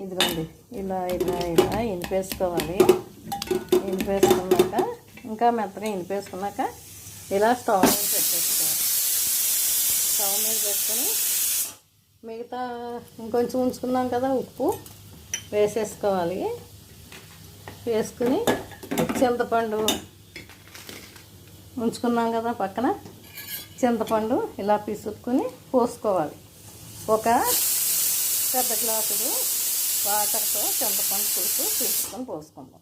ఇదిగోండి ఇలా ఇలా ఇలా ఇనిపేసుకోవాలి. ఇనిపేసుకున్నాక ఇంకా మెత్తగా ఇనిపేసుకున్నాక ఇలా స్టవ్ మీద పెట్టేసుకోవాలి. స్టవ్ మీద పెట్టుకొని మిగతా ఇంకొంచెం ఉంచుకున్నాం కదా ఉప్పు వేసేసుకోవాలి. వేసుకుని చింతపండు ఉంచుకున్నాం కదా పక్కన, చింతపండు ఇలా పిసుక్కుని పోసుకోవాలి. ఒక పెద్ద గ్లాసులు వాటర్తో చింతపండు పులుసు తీసుకొని పోసుకుందాం.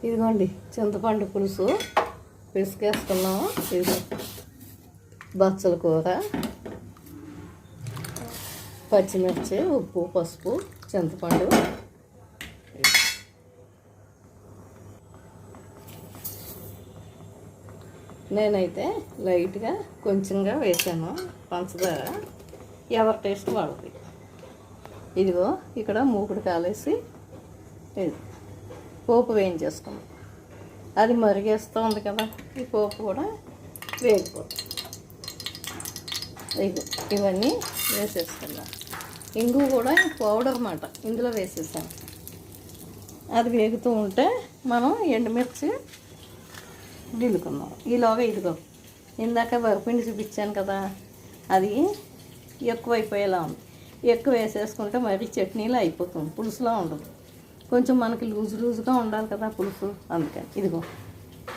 ఇదిగోండి చింతపండు పులుసు పిసుకేసుకున్నాము. ఇది బచ్చల కూర, పచ్చిమిర్చి, ఉప్పు, పసుపు, చింతపండు. నేనైతే లైట్గా కొంచెంగా వేసాను పంచదార, ఎవరి టేస్ట్ వాళ్ళది. ఇదిగో ఇక్కడ మూకుడు కాలేసి ఇది పోపు వేయించేసుకున్నాం. అది మరిగేస్తూ ఉంది కదా, ఈ పోపు కూడా వేగిపోతుంది. ఇది ఇవన్నీ వేసేసుకున్నాం. ఇంగు కూడా పౌడర్ అన్నమాట ఇందులో వేసేసాను. అది వేగుతూ ఉంటే మనం ఎండుమిర్చి గిల్లుకుందాం. ఈలోగా ఇదిగో ఇందాక వరిపిండి చూపించాను కదా, అది ఎక్కువైపోయేలా ఉంది. ఎక్కువ వేసేసుకుంటే మరీ చట్నీలో అయిపోతుంది, పులుసులో ఉండదు. కొంచెం మనకి లూజుగా ఉండాలి కదా పులుసు, అందుకని ఇదిగో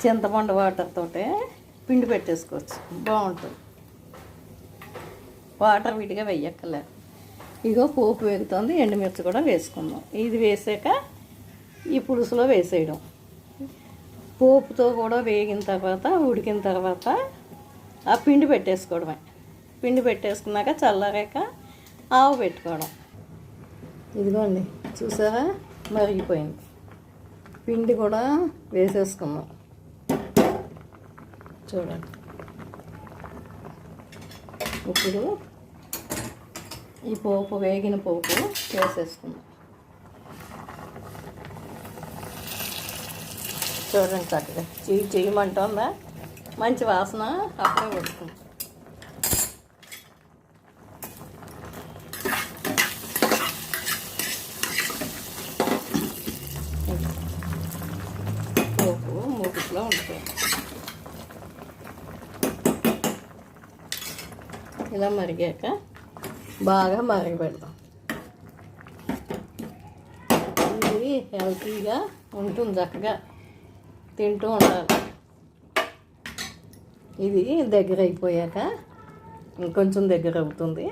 చింతపండు వాటర్తో పిండి పెట్టేసుకోవచ్చు, బాగుంటుంది. వాటర్ విడిగా వెయ్యక్కలే. ఇదిగో పోపు వేగుతుంది, ఎండుమిర్చి కూడా వేసుకుందాం. ఇది వేసాక ఈ పులుసులో వేసేయడం. పోపుతో కూడా వేగిన తర్వాత ఉడికిన తర్వాత ఆ పిండి పెట్టేసుకోవడమే. పిండి పెట్టేసుకున్నాక చల్లారాక ఆవు పెట్టుకోవడం. ఇదిగోండి చూసారా మరిగిపోయింది. పిండి కూడా వేసేసుకున్నాం చూడండి. ఇప్పుడు ఈ పోపు వేగిన పోపు వేసేసుకుందాం. చూడండి చక్కగా చేయమంటుందా, మంచి వాసన అప్పుడే వస్తుంది. పోపు మూకుట్లో ఉంటుంది. ఇలా మరిగాక బాగా మరగబెడతాం. ఇది హెల్తీగా ఉంటుంది, చక్కగా తింటూ ఉండాలి. ఇది దగ్గర అయిపోయాక ఇంకొంచెం దగ్గర అవుతుంది.